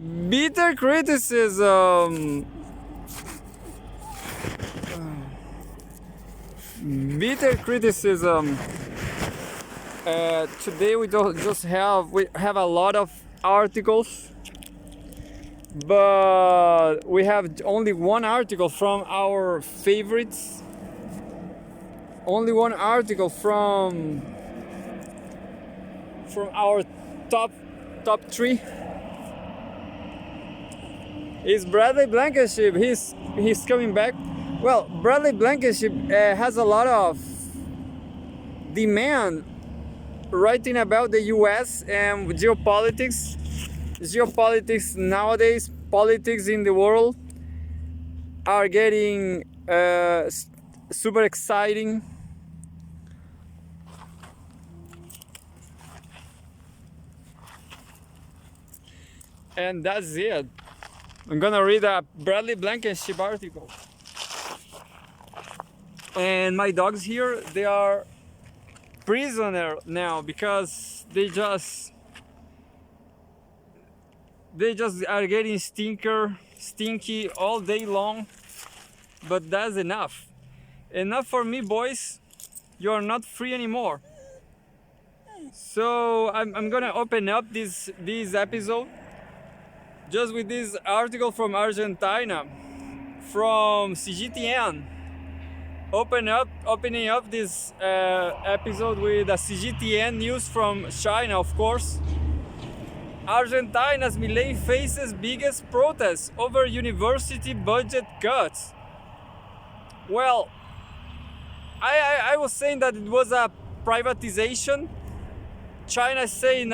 bitter criticism. Bitter criticism. Today we have a lot of articles, but we have only one article from our favorites. Only one article from our top three is Bradley Blankenship. He's coming back. Well, Bradley Blankenship has a lot of demand writing about the U.S. and geopolitics. Geopolitics nowadays, politics in the world are getting super exciting. And that's it. I'm gonna read a Bradley Blankenship article. And my dogs here, they are prisoner now because they just are getting stinky all day long. But that's enough. Enough for me, boys. You are not free anymore. So I'm gonna open up this episode just with this article from Argentina, from CGTN. Opening up this episode with a CGTN news from China, of course. Argentina's Milei faces biggest protests over university budget cuts. Well, I was saying that it was a privatization. China is saying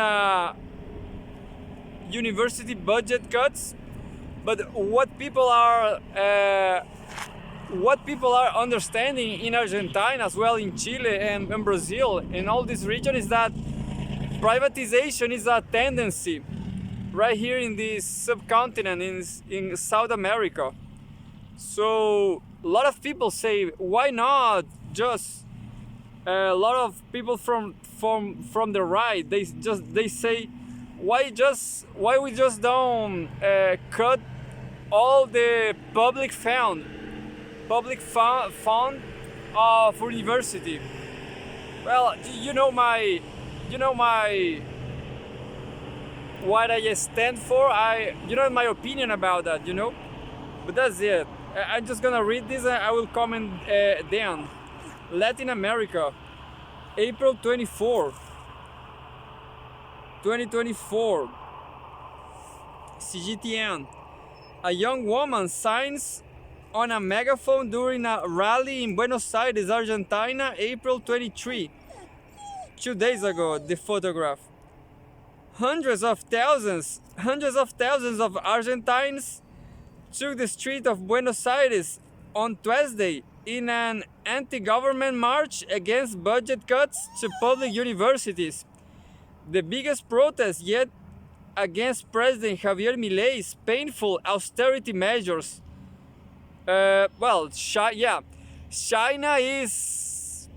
university budget cuts, but what people are understanding in Argentina as well, in Chile and Brazil, in all this region, is that privatization is a tendency right here in this subcontinent, in South America. So a lot of people say, why not just a lot of people from the right, they say, why we just don't cut all the public fund of university. Well, you know my what I stand for. My opinion about that, But that's it. I'm just gonna read this and I will comment then. Latin America, April 24, 2024. CGTN. A young woman signs on a megaphone during a rally in Buenos Aires, Argentina, April 23. 2 days ago, the photograph. Hundreds of thousands of Argentines took the street of Buenos Aires on Tuesday in an anti-government march against budget cuts to public universities. The biggest protest yet against President Javier Milei's painful austerity measures. China is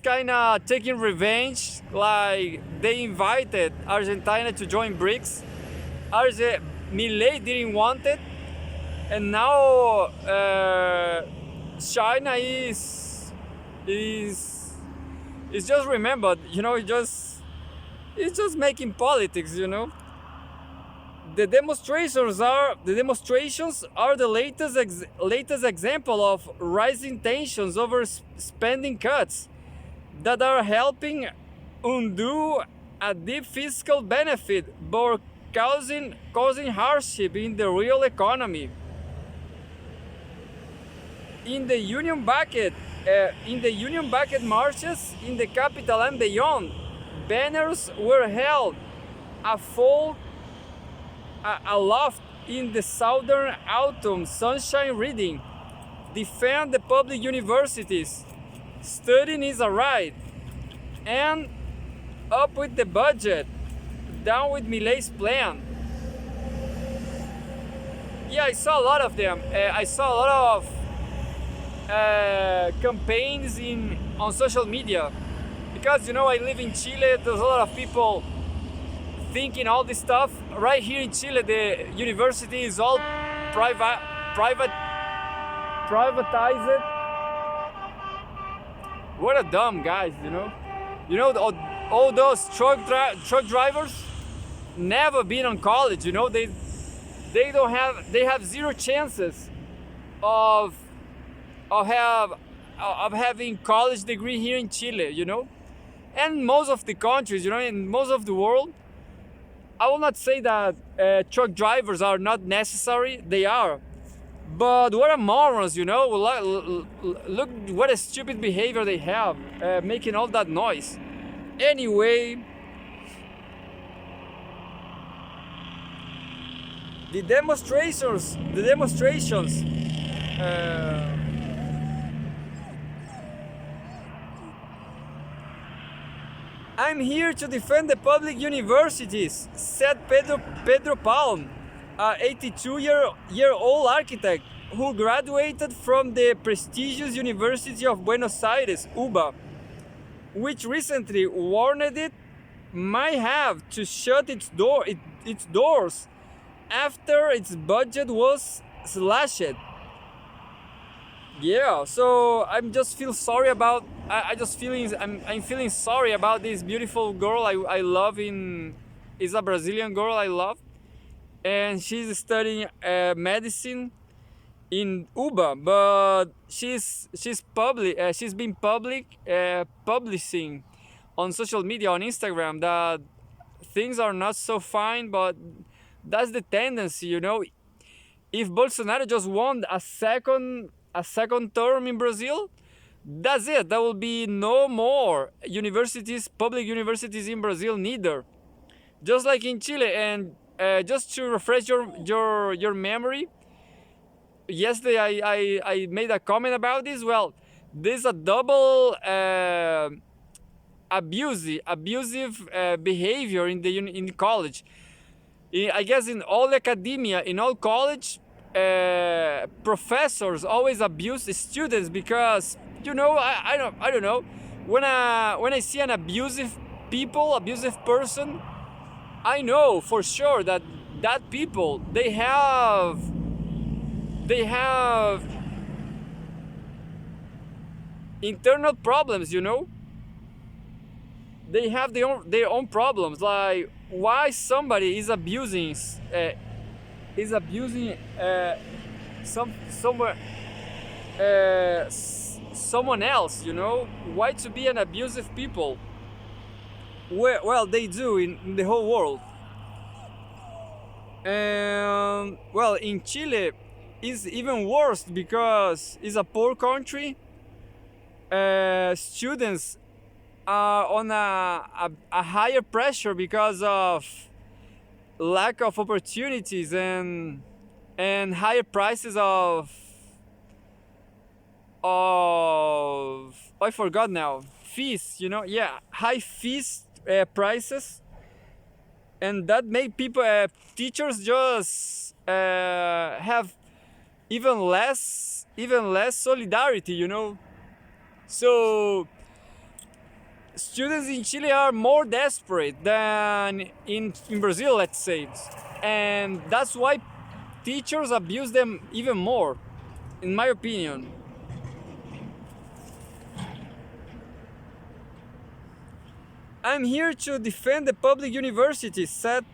kind of taking revenge. Like, they invited Argentina to join BRICS. Milei didn't want it, and now China is just remembered. It's just making politics. The demonstrations are the latest example of rising tensions over spending cuts that are helping undo a deep fiscal benefit but causing hardship in the real economy. In the union bucket marches in the capital and beyond, banners were held aloft in the southern autumn sunshine reading, "Defend the public universities. Studying is a right." And "Up with the budget. Down with Milei's plan." Yeah, I saw a lot of them. I saw a lot of campaigns on social media, because I live in Chile. There's a lot of people thinking all this stuff. Right here in Chile, the university is all privatized. What a dumb guys, you know. You know, all those truck drivers never been on college. You know, they have zero chances of having college degree here in Chile. You know, and most of the countries, you know, in most of the world, I will not say that truck drivers are not necessary. They are. But what a morons, you know. Look what a stupid behavior they have, making all that noise. Anyway, the demonstrations. I'm here to defend the public universities, said Pedro Palm, an 82-year-old architect who graduated from the prestigious University of Buenos Aires, UBA, which recently warned it might have to shut its doors after its budget was slashed. Yeah, so I'm feeling sorry about this beautiful girl I love is a Brazilian girl I love, and she's studying medicine in UBA, but she's been publishing on social media, on Instagram, that things are not so fine, but that's the tendency, you know. If Bolsonaro just won a second term in Brazil, that's it. There will be no more public universities in Brazil neither. Just like in Chile. And just to refresh your memory, yesterday I made a comment about this. Well, there's a double abusive behavior in the college. I guess in all academia, in all college, professors always abuse the students because, you know, I don't know, when I see an abusive person, I know for sure that people they have internal problems, you know. They have their own problems, like why somebody is abusing someone else, you know. Why to be an abusive people? Well, they do in the whole world. And well, in Chile is even worse because it's a poor country. Students are on a higher pressure because of lack of opportunities and higher prices of I forgot now, fees, you know. Yeah, high fees, prices, and that make people teachers just have even less solidarity, you know. So students in Chile are more desperate than in Brazil, let's say, and that's why teachers abuse them even more, in my opinion. I'm here to defend the public universities, said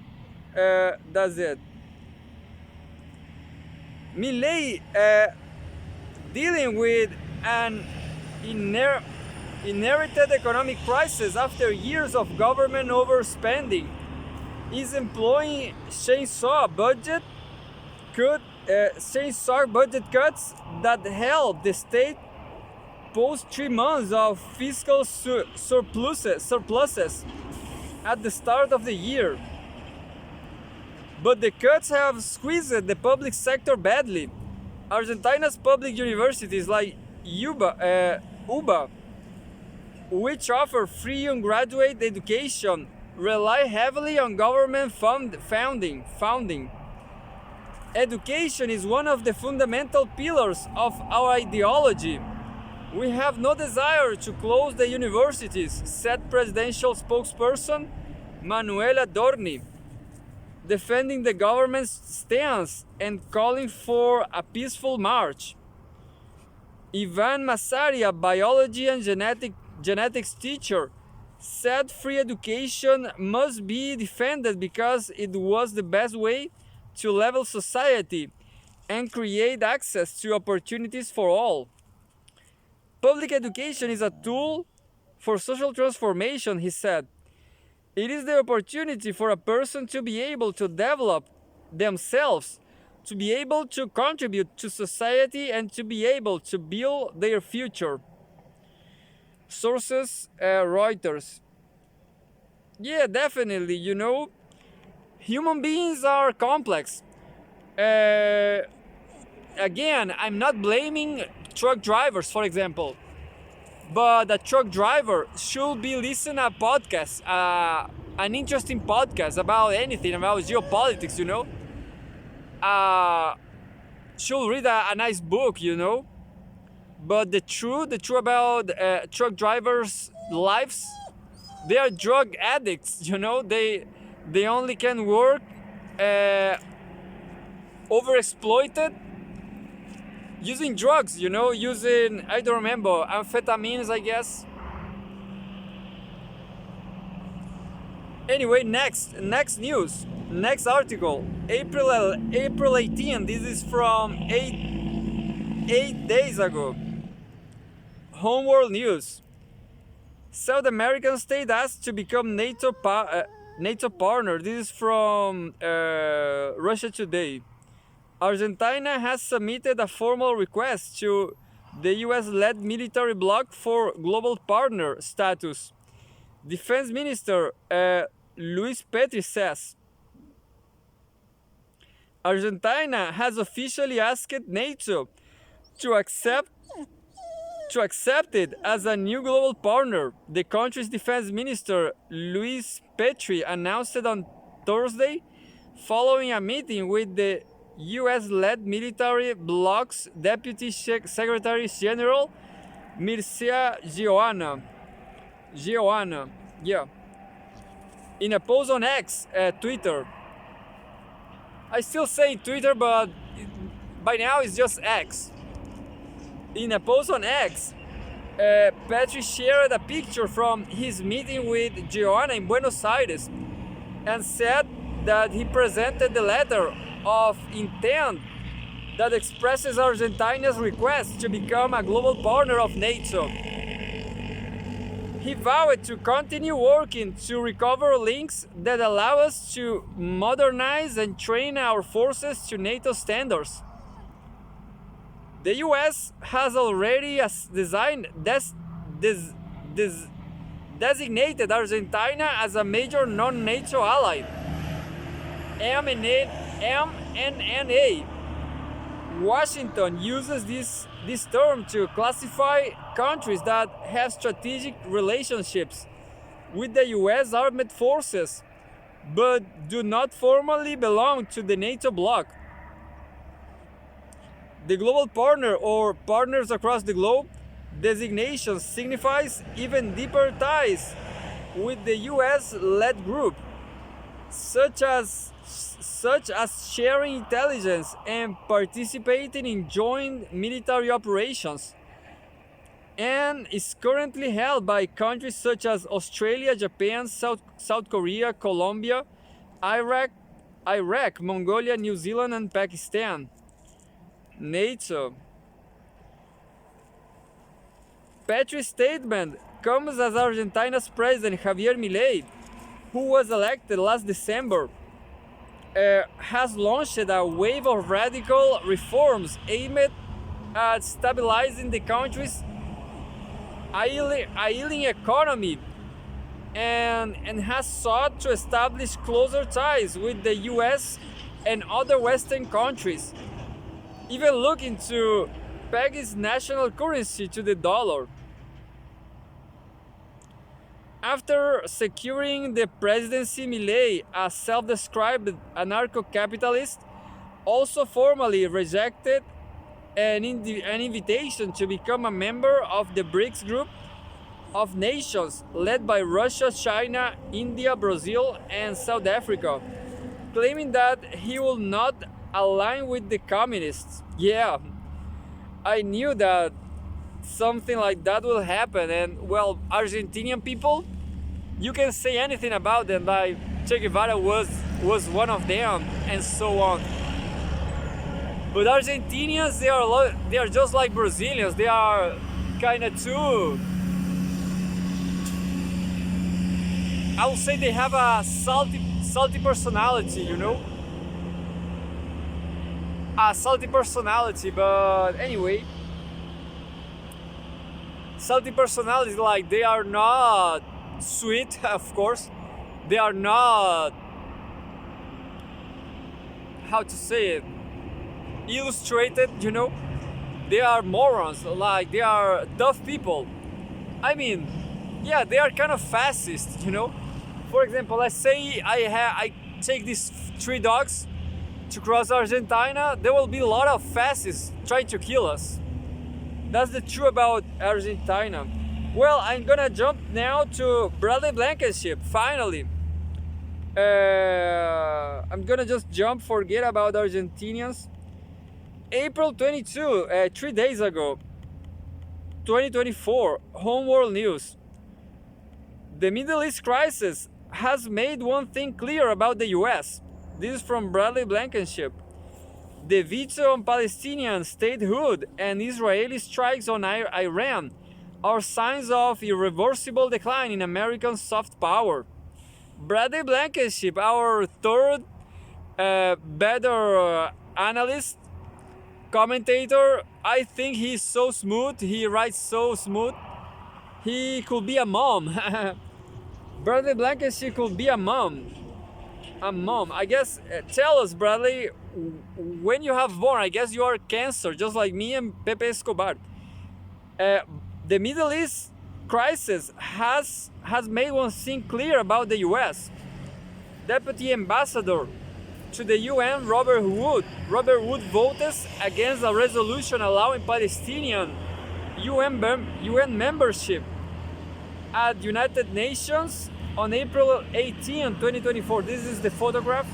that's it. Milei, dealing with an inherited economic crisis after years of government overspending, is employing chainsaw budget cuts that help the state post 3 months of fiscal surpluses at the start of the year. But the cuts have squeezed the public sector badly. Argentina's public universities like UBA, which offer free undergraduate education, rely heavily on government funding. Education is one of the fundamental pillars of our ideology. We have no desire to close the universities, said presidential spokesperson Manuela Dorni, defending the government's stance and calling for a peaceful march. Ivan Massari, a biology and genetics teacher, said free education must be defended because it was the best way to level society and create access to opportunities for all. Public education is a tool for social transformation, he said. It is the opportunity for a person to be able to develop themselves, to be able to contribute to society, and to be able to build their future. Sources, Reuters. Yeah, definitely, human beings are complex. Again, I'm not blaming truck drivers, for example, but a truck driver should be listening to a podcast, an interesting podcast about anything, about geopolitics, should read a nice book, But the truth about truck drivers' lives, they are drug addicts, They only can work overexploited using drugs, using, I don't remember, amphetamines, I guess. Anyway, next news, next article, April 18. This is from eight days ago. Homeworld News. South American state asked to become NATO partner. This is from Russia Today. Argentina has submitted a formal request to the US-led military bloc for global partner status. Defense Minister Luis Petri says Argentina has officially asked NATO to accept it as a new global partner. The country's defense minister Luis Petri announced it on Thursday following a meeting with the US-led military bloc's Deputy Secretary General Mircea Geoana, yeah. In a post on X, Twitter. I still say Twitter, but by now it's just X. In a post on X, Petri shared a picture from his meeting with Geoana in Buenos Aires and said that he presented the letter of intent that expresses Argentina's request to become a global partner of NATO. He vowed to continue working to recover links that allow us to modernize and train our forces to NATO standards. The US has already designated Argentina as a major non-NATO ally. MNNA. Washington uses this term to classify countries that have strategic relationships with the US armed forces but do not formally belong to the NATO bloc. The global partner or partners across the globe designation signifies even deeper ties with the US-led group, such as sharing intelligence and participating in joint military operations, and is currently held by countries such as Australia, Japan, South Korea, Colombia, Iraq, Mongolia, New Zealand, and Pakistan. NATO. Petri's statement comes as Argentina's president Javier Milei, who was elected last December, has launched a wave of radical reforms aimed at stabilizing the country's ailing economy and has sought to establish closer ties with the US and other Western countries, even looking to peg its national currency to the dollar. After securing the presidency, Milei, a self-described anarcho-capitalist, also formally rejected an invitation to become a member of the BRICS group of nations led by Russia, China, India, Brazil, and South Africa. claiming that he will not align with the communists. Yeah, I knew that something like that will happen. And well, Argentinian people, you can say anything about them, like Che Guevara was one of them, and so on. But Argentinians, they are just like Brazilians. They are kind of too. I would say they have a salty personality, you know, a salty personality. But anyway, salty personality, like they are not sweet, of course. They are not, how to say it, illustrated, you know. They are morons, like they are tough people. I mean, yeah, they are kind of fascist, you know. For example, let's say I take these 3 dogs to cross Argentina, there will be a lot of fascists trying to kill us. That's the truth about Argentina. Well, I'm gonna jump now to Bradley Blankenship, finally. I'm gonna just jump, forget about Argentinians. April 22, 3 days ago, 2024, Home World News. The Middle East crisis has made one thing clear about the US. This is from Bradley Blankenship. The veto on Palestinian statehood and Israeli strikes on Iran are signs of irreversible decline in American soft power. Bradley Blankenship, our third better analyst, commentator, I think he's so smooth, he writes so smooth. He could be a mom. Bradley Blankenship could be a mom. A mom. I guess, tell us, Bradley, when you have born, I guess you are Cancer, just like me and Pepe Escobar. The Middle East crisis has made one thing clear about the US. Deputy Ambassador to the UN, Robert Wood voted against a resolution allowing Palestinian UN membership at United Nations on April 18, 2024. This is the photograph.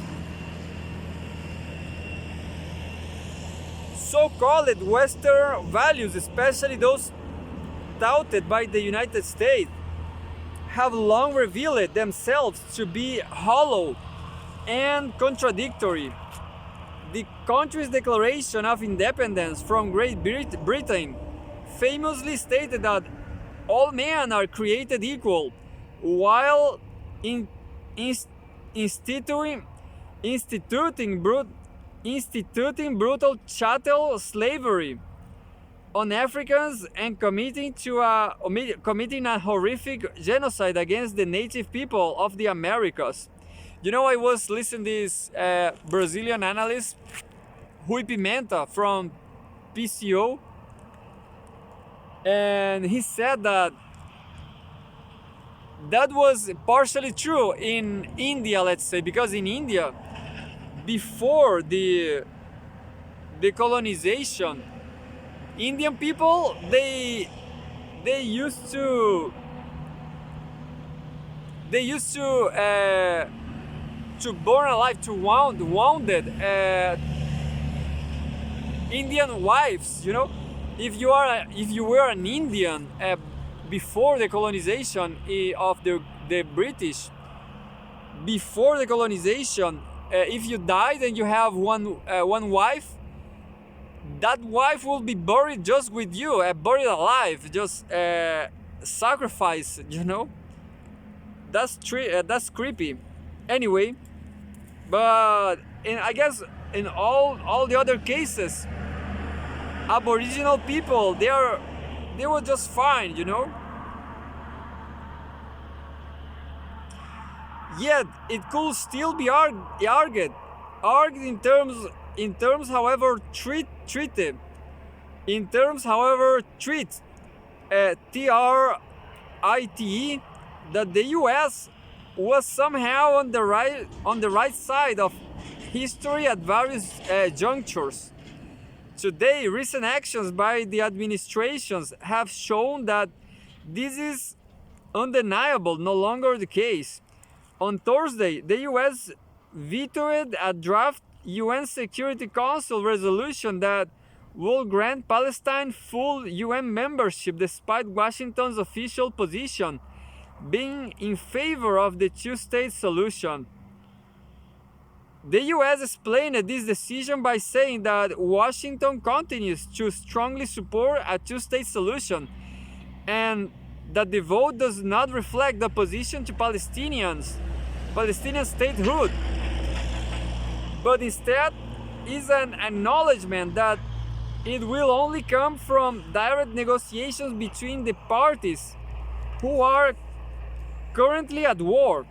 So-called Western values, especially those touted by the United States, have long revealed themselves to be hollow and contradictory. The country's declaration of independence from Great Britain famously stated that all men are created equal, while instituting brutal chattel slavery on Africans and committing a horrific genocide against the native people of the Americas. You know, I was listening to this Brazilian analyst, Rui Pimenta from PCO, and he said that was partially true in India, let's say, because in India, before the colonization, Indian people, they used to burn alive, to wounded Indian wives. You know, if you were an Indian before the colonization of the British, before the colonization, if you died and you have one wife, that wife will be buried just with you, buried alive, just sacrificed. You know, that's creepy. Anyway, but I guess in all the other cases, Aboriginal people, they were just fine, you know. Yet it could still be argued in terms, however, treated. In terms, however, TRITE, that the U.S. was somehow on the right side of history at various junctures. Today, recent actions by the administrations have shown that this is undeniable, no longer the case. On Thursday, the U.S. vetoed a draft UN Security Council resolution that will grant Palestine full UN membership despite Washington's official position being in favor of the two-state solution. The US explained this decision by saying that Washington continues to strongly support a two-state solution and that the vote does not reflect the opposition to Palestinian statehood, but instead is an acknowledgement that it will only come from direct negotiations between the parties who are currently at war.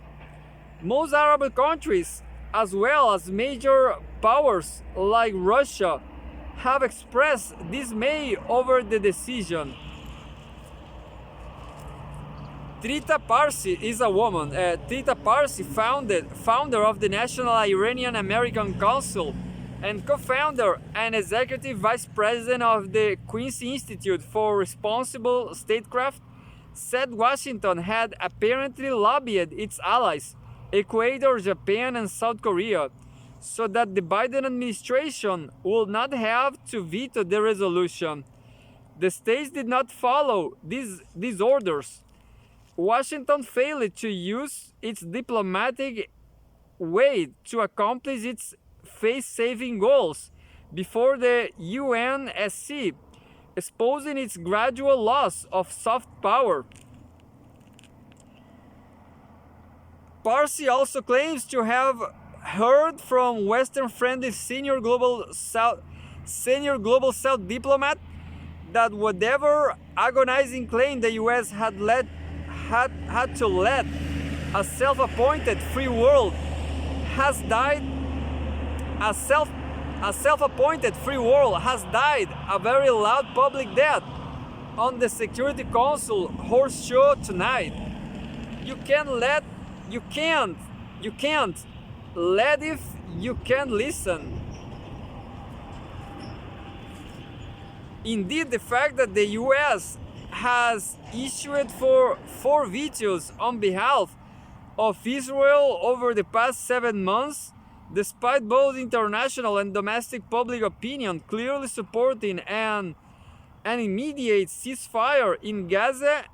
Most Arab countries, as well as major powers like Russia, have expressed dismay over the decision. Trita Parsi is a woman. Trita Parsi, founder of the National Iranian American Council and co-founder and executive vice president of the Quincy Institute for Responsible Statecraft, said Washington had apparently lobbied its allies, Ecuador, Japan, and South Korea, so that the Biden administration would not have to veto the resolution. The states did not follow these orders. Washington failed to use its diplomatic weight to accomplish its face-saving goals before the UNSC, exposing its gradual loss of soft power. Parsi also claims to have heard from Western-friendly senior global South diplomat that whatever agonizing claim the U.S. had to let a self-appointed free world has died. A self-appointed free world has died a very loud public death on the Security Council horse show tonight. You can't let if you can't listen. Indeed, the fact that the US has issued four vetoes on behalf of Israel over the past 7 months, despite both international and domestic public opinion clearly supporting an immediate ceasefire in Gaza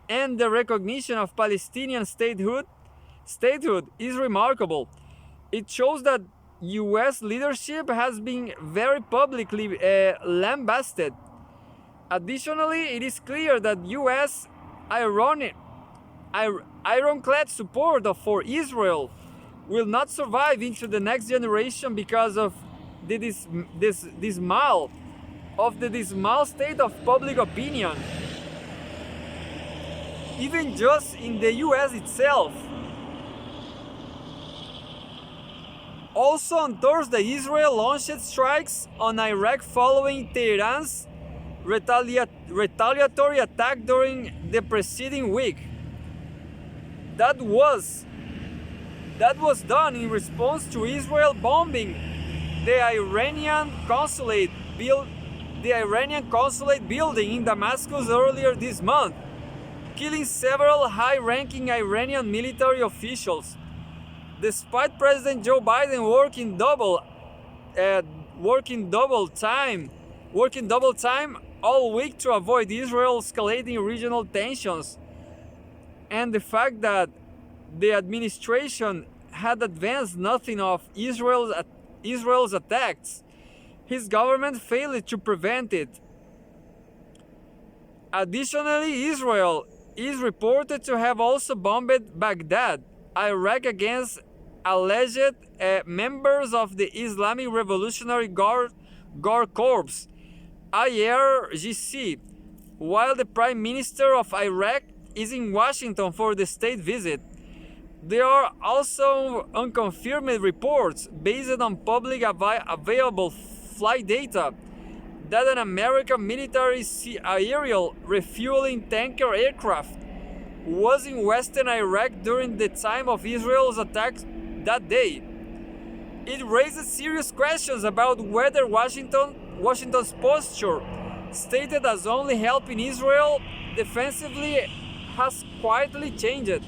and the recognition of Palestinian statehood is remarkable. It shows that US leadership has been very publicly lambasted. Additionally, it is clear that US ironclad support for Israel will not survive into the next generation because of the dismal state of public opinion, even just in the US itself. Also on Thursday, Israel launched strikes on Iraq following Tehran's retaliatory attack during the preceding week. That was done in response to Israel bombing the Iranian consulate building in Damascus earlier this month, killing several high-ranking Iranian military officials. Despite President Joe Biden working double time all week to avoid Israel escalating regional tensions, and the fact that the administration had advanced nothing of Israel's attacks, his government failed to prevent it. Additionally, Israel is reported to have also bombed Baghdad, Iraq, against alleged members of the Islamic Revolutionary Guard Corps, IRGC, while the Prime Minister of Iraq is in Washington for the state visit. There are also unconfirmed reports based on public available flight data that an American military aerial refueling tanker aircraft was in western Iraq during the time of Israel's attack that day. It raises serious questions about whether Washington's posture, stated as only helping Israel defensively, has quietly changed.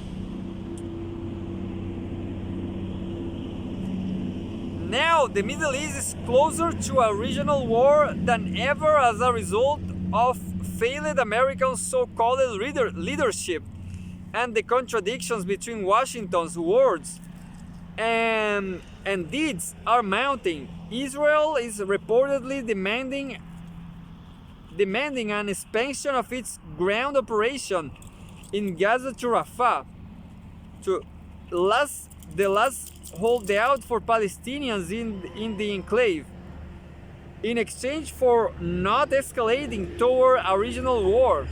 Now the Middle East is closer to a regional war than ever as a result of failed American so-called leadership and the contradictions between Washington's words and deeds are mounting. Israel is reportedly demanding an expansion of its ground operation in Gaza to Rafah, to the last holdout for Palestinians in the enclave, in exchange for not escalating toward a regional war.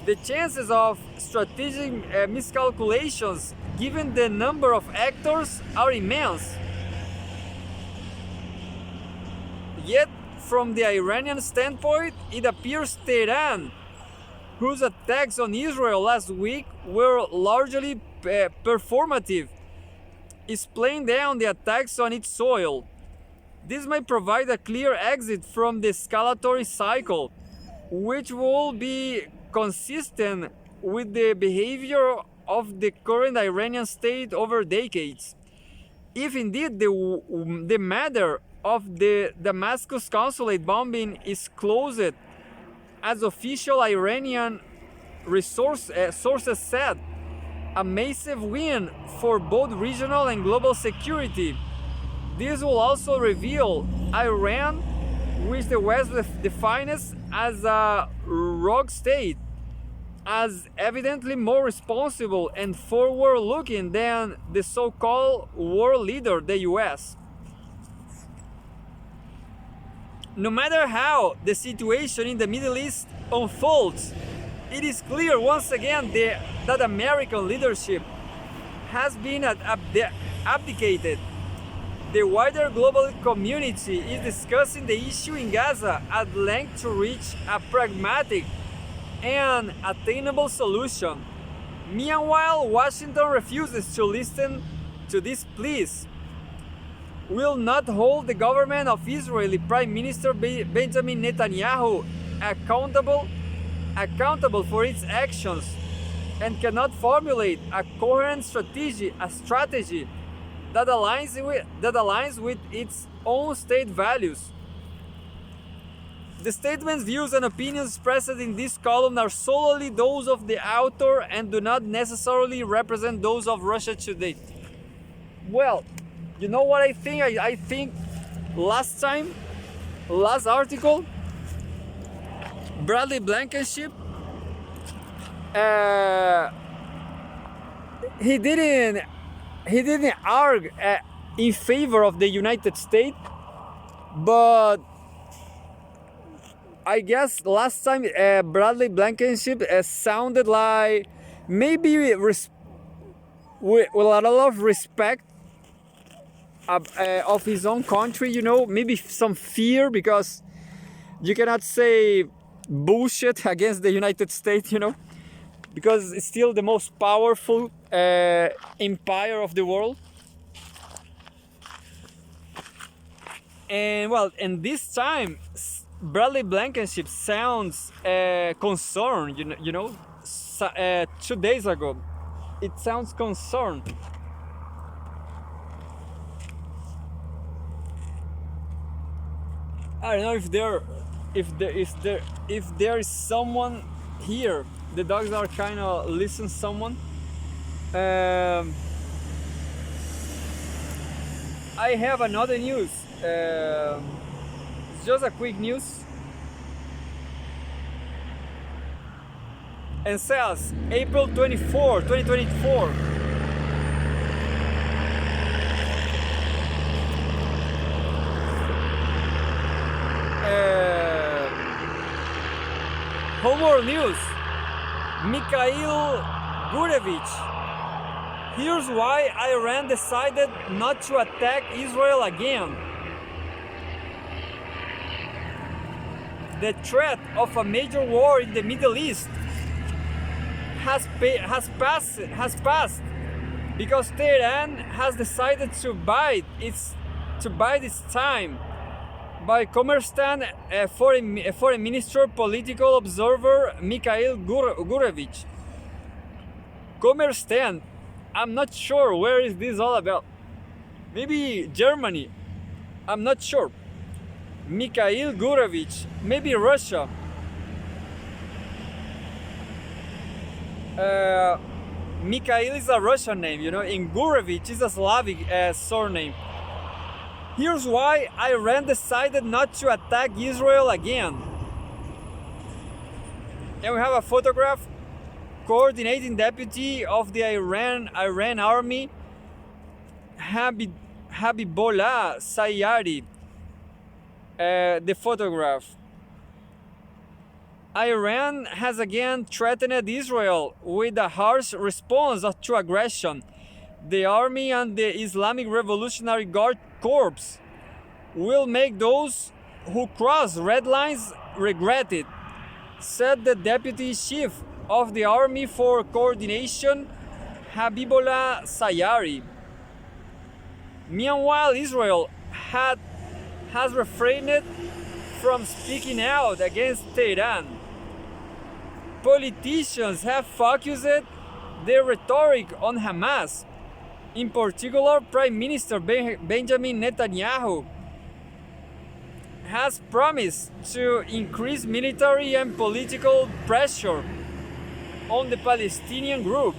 The chances of strategic miscalculations, given the number of actors, are immense. Yet, from the Iranian standpoint, it appears Tehran, whose attacks on Israel last week were largely performative, is playing down the attacks on its soil. This may provide a clear exit from the escalatory cycle, which will be consistent with the behavior of the current Iranian state over decades. If indeed the matter of the Damascus consulate bombing is closed, as official Iranian sources said, a massive win for both regional and global security. This will also reveal Iran, which the West defines as a rogue state, as evidently more responsible and forward-looking than the so-called world leader, the US. No matter how the situation in the Middle East unfolds, it is clear once again that American leadership has been abdicated. The wider global community is discussing the issue in Gaza at length to reach a pragmatic and attainable solution. Meanwhile, Washington refuses to listen to these pleas, will not hold the government of Israeli Prime Minister Benjamin Netanyahu accountable for its actions, and cannot formulate a coherent strategy that aligns with its own state values. The statements, views, and opinions expressed in this column are solely those of the author and do not necessarily represent those of Russia Today. Well, you know what I think? I think last article, Bradley Blankenship, he didn't argue in favor of the United States, but I guess last time Bradley Blankenship sounded like maybe with a lot of respect of his own country, you know, maybe some fear, because you cannot say bullshit against the United States, you know, because it's still the most powerful empire of the world. And well, and this time Bradley Blankenship sounds concerned, you know. 2 days ago, it sounds concerned. I don't know if there is someone here. The dogs are kind of listening someone. I have another news. It's just a quick news. And says April 24, 2024. Home World News. Mikhail Gurevich. Here's why Iran decided not to attack Israel again. The threat of a major war in the Middle East has passed because Tehran has decided to bide its time. By Kommersant foreign minister political observer Mikhail Gurevich. Kommersant, I'm not sure where is this all about. maybe Germany, I'm not sure. Mikhail Gurevich, maybe Russia. Mikhail is a Russian name, you know, and Gurevich is a Slavic surname. Here's why Iran decided not to attack Israel again. And we have a photograph. Coordinating deputy of the Iran army, Habibullah Sayari. The photograph. Iran has again threatened Israel with a harsh response to aggression. The army and the Islamic Revolutionary Guard Corps will make those who cross red lines regret it, said the deputy chief of the Army for Coordination, Habibullah Sayari. Meanwhile, Israel has refrained from speaking out against Tehran. Politicians have focused their rhetoric on Hamas. In particular, Prime Minister Benjamin Netanyahu has promised to increase military and political pressure on the Palestinian group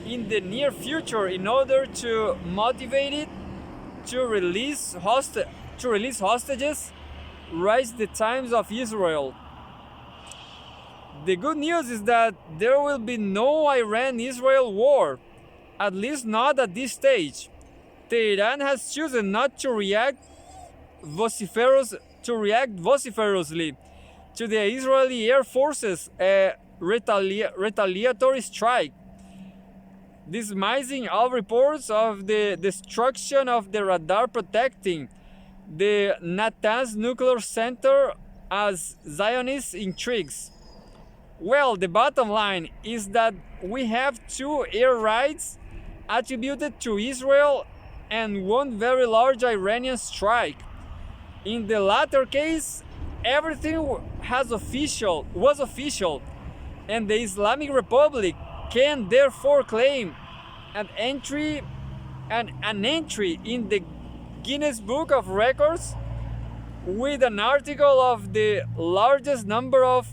in the near future in order to motivate it to release hostages, raise the times of Israel. The good news is that there will be no Iran-Israel war, at least not at this stage. Tehran has chosen not to react vociferously to the Israeli Air Force's retaliatory strike, dismissing all reports of the destruction of the radar protecting the Natanz nuclear center as Zionist intrigues. Well, the bottom line is that we have 2 air raids attributed to Israel and 1 very large Iranian strike. In the latter case, everything was official, and the Islamic Republic can therefore claim an entry in the Guinness Book of Records with an article of the largest number of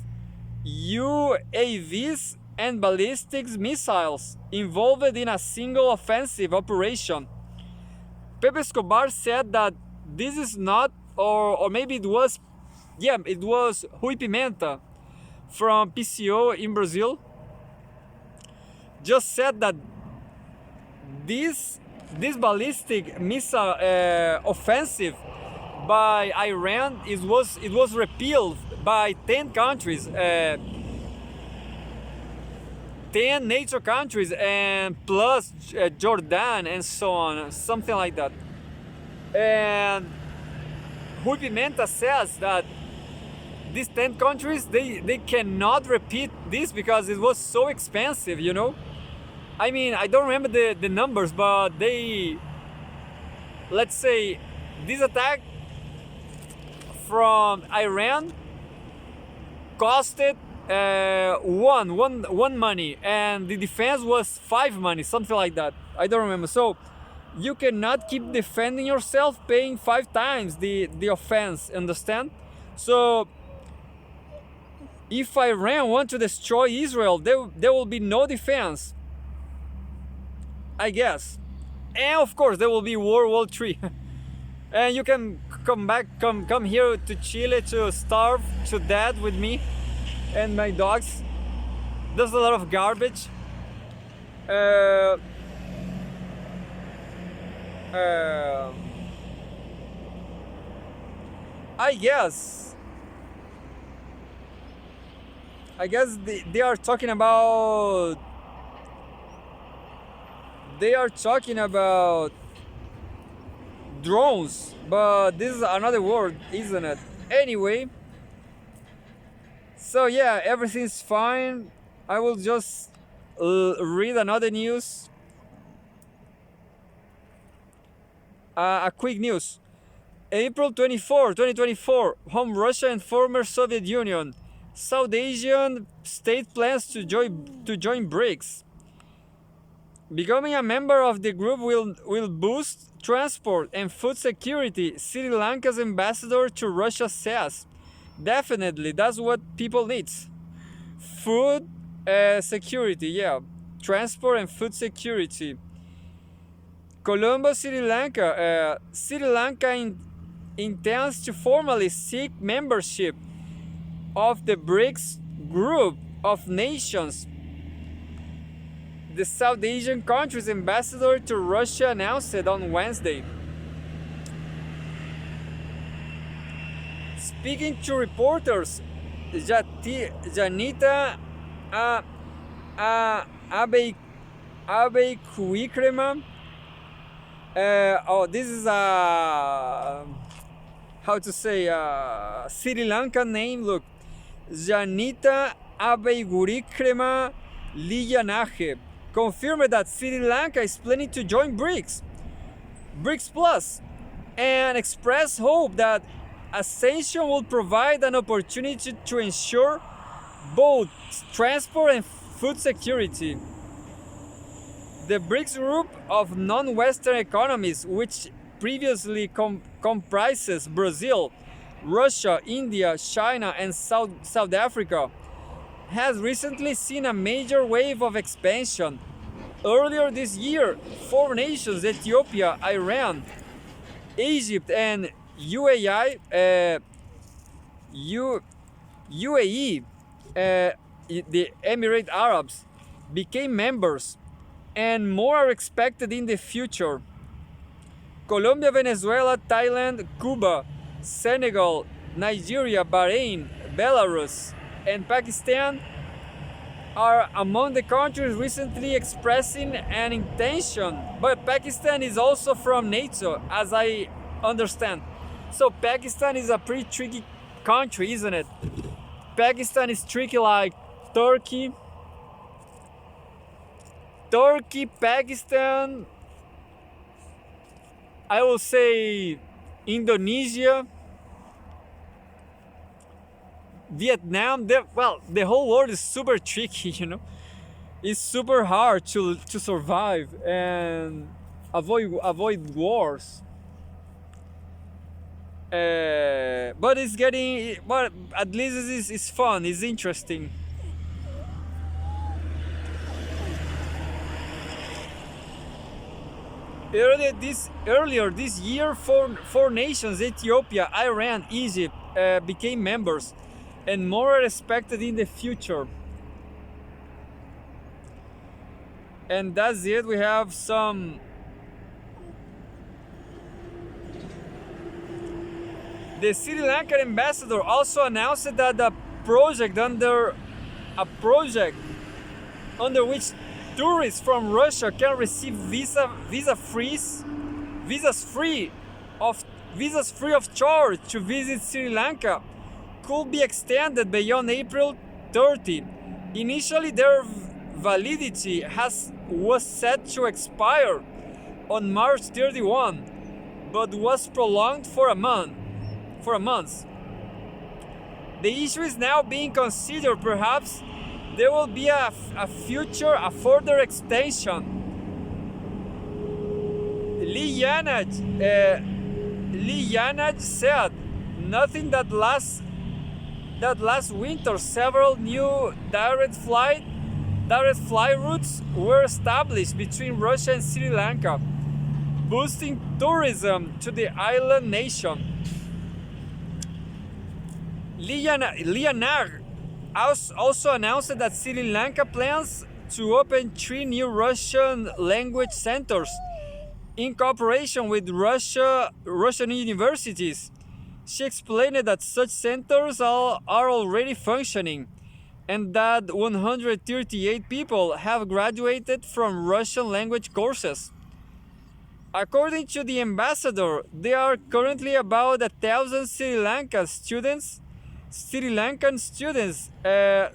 UAVs and ballistic missiles involved in a single offensive operation. Pepe Escobar said that this is not, or maybe it was Rui Pimenta from PCO in Brazil, just said that this ballistic missile offensive by Iran it was repealed by 10 countries, 10 NATO countries, and plus Jordan and so on, something like that. And Rui Pimenta says that these 10 countries, they cannot repeat this because it was so expensive, you know? I mean, I don't remember the numbers, but let's say, this attack from Iran costed one money, and the defense was 5 money, something like that. I don't remember. So you cannot keep defending yourself paying 5 times the offense, understand? So if Iran want to destroy Israel, there will be no defense, I guess. And of course there will be World War III. And you can come here to Chile to starve to death with me and my dogs. There's a lot of garbage. I guess they are talking about drones, but this is another word, isn't it? Anyway, so yeah, everything's fine. I will just read another news. A quick news. April 24, 2024, home Russia and former Soviet Union. South Asian state plans to join BRICS. Becoming a member of the group will boost transport and food security, Sri Lanka's ambassador to Russia says. Definitely, that's what people need. Food security, yeah. Transport and food security. Colombo, Sri Lanka. Sri Lanka intends to formally seek membership of the BRICS group of nations. The South Asian country's ambassador to Russia announced it on Wednesday. Speaking to reporters, Janita Abeykuikrema, this is a, how to say, Sri Lanka name, look, Janita Abeykuikrema Liyanahe, confirmed that Sri Lanka is planning to join BRICS Plus, and expressed hope that accession will provide an opportunity to ensure both transport and food security. The BRICS group of non-Western economies, which previously comprises Brazil, Russia, India, China, and South Africa, has recently seen a major wave of expansion. Earlier this year, 4 nations, Ethiopia, Iran, Egypt, and UAE, the Emirate Arabs, became members, and more are expected in the future. Colombia, Venezuela, Thailand, Cuba, Senegal, Nigeria, Bahrain, Belarus, and Pakistan are among the countries recently expressing an intention. But Pakistan is also from NATO, as I understand. So Pakistan is a pretty tricky country, isn't it? Pakistan is tricky like Turkey, Pakistan, I will say Indonesia, Vietnam. The whole world is super tricky, you know. It's super hard to survive and avoid wars. But it's getting, but at least it's fun, it's interesting. Earlier this year, four nations, Ethiopia, Iran, Egypt, became members, and more are expected in the future. And that's it. We have some. The Sri Lankan ambassador also announced that a project under which tourists from Russia can receive visas free of charge to visit Sri Lanka could be extended beyond April 30. Initially, their validity was set to expire on March 31, but was prolonged for a month. The issue is now being considered. Perhaps there will be a further extension. Lee Yanaj said, nothing that last winter several new direct flight routes were established between Russia and Sri Lanka, boosting tourism to the island nation. Lianar also announced that Sri Lanka plans to open 3 new Russian language centers in cooperation with Russian universities. She explained that such centers are already functioning and that 138 people have graduated from Russian language courses. According to the ambassador, there are currently about 1,000 Sri Lankan students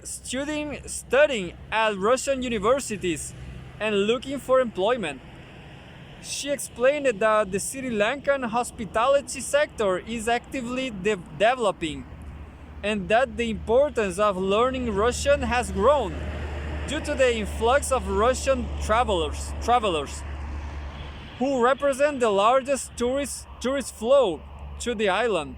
studying at Russian universities and looking for employment. She explained that the Sri Lankan hospitality sector is actively developing and that the importance of learning Russian has grown. due to the influx of Russian travelers who represent the largest tourist flow to the island.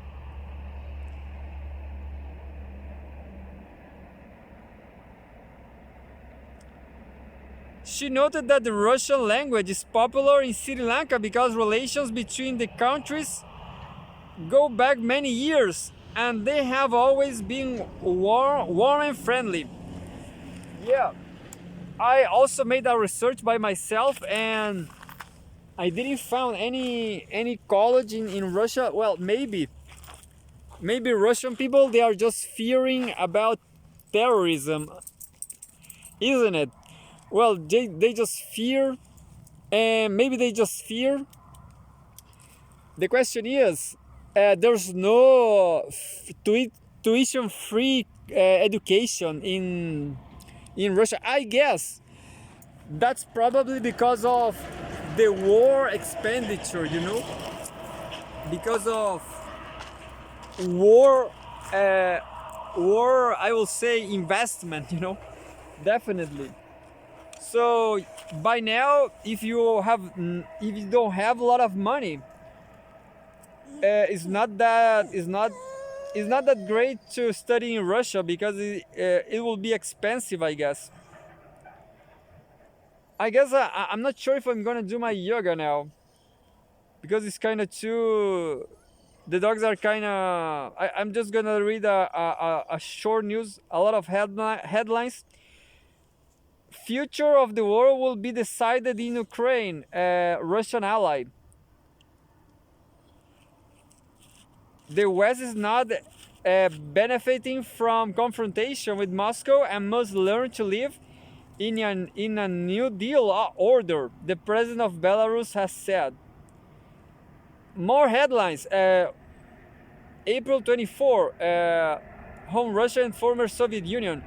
She noted that the Russian language is popular in Sri Lanka because relations between the countries go back many years and they have always been warm and friendly. Yeah, I also made a research by myself and I didn't find any college in Russia. Well, maybe Russian people, they are just fearing about terrorism, isn't it? Well, they just fear, and maybe they just fear. The question is, there's no tuition-free education in Russia. I guess that's probably because of the war expenditure, you know, because of war, I will say investment, you know, definitely. So by now, if you don't have a lot of money, it's not that great to study in Russia because it will be expensive, I guess. I'm not sure if I'm gonna do my yoga now because it's kind of too. The dogs are kind of. I'm just gonna read a short news, a lot of headlines. Future of the world will be decided in Ukraine, Russian ally. The West is not benefiting from confrontation with Moscow and must learn to live in a New Deal order, the president of Belarus has said. More headlines. April 24, home Russia and former Soviet Union.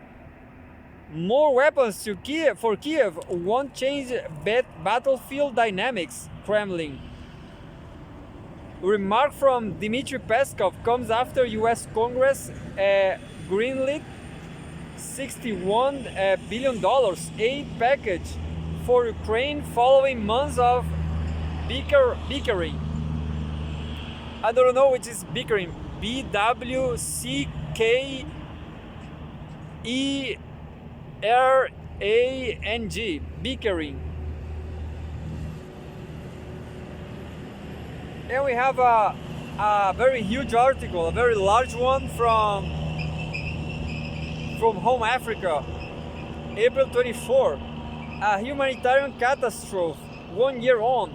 More weapons to Kiev won't change battlefield dynamics, Kremlin. Remark from Dmitry Peskov comes after US Congress greenlit $61 billion aid package for Ukraine following months of bickering. I don't know which is bickering. BWCKERANG. Bickering. And we have a very huge article, a very large one from Home Africa, April 24. A humanitarian catastrophe 1 year on.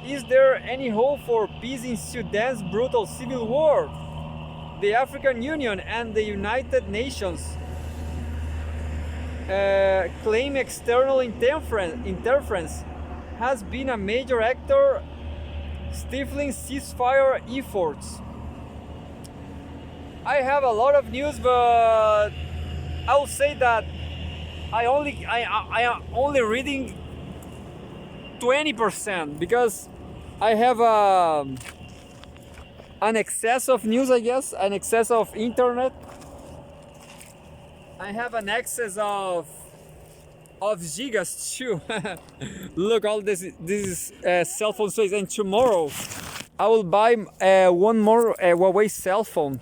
Is there any hope for peace in Sudan's brutal civil war? The African Union and the United Nations claim external interference has been a major actor stifling ceasefire efforts. I have a lot of news, but I will say that I am only reading 20% because I have an excess of news, I guess, an excess of internet. I have an excess of gigas too. Look, all this is cell phone space, and tomorrow I will buy one more Huawei cell phone,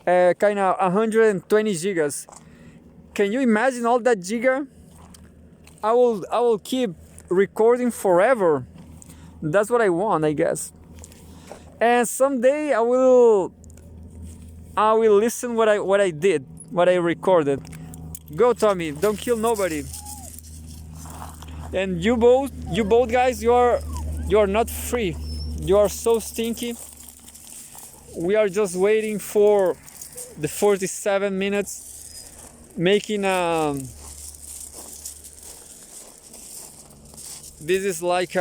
kind of 120 gigas. Can you imagine all that giga? I will keep recording forever. That's what I want, I guess. And someday I will listen what I did, what I recorded. Go, Tommy, don't kill nobody. And you both guys, you are not free. You are so stinky. We are just waiting for the 47 minutes, making this is like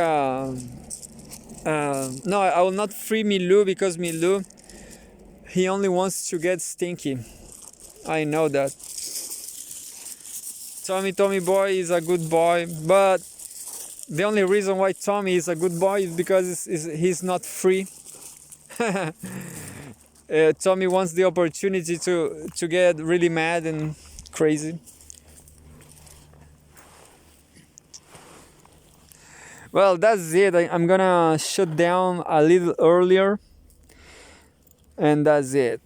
no, I will not free Milou because Milou, he only wants to get stinky. I know that. Tommy boy is a good boy, but the only reason why Tommy is a good boy is because he's not free. Tommy wants the opportunity to get really mad and crazy. Well, that's it. I'm gonna shut down a little earlier, and that's it.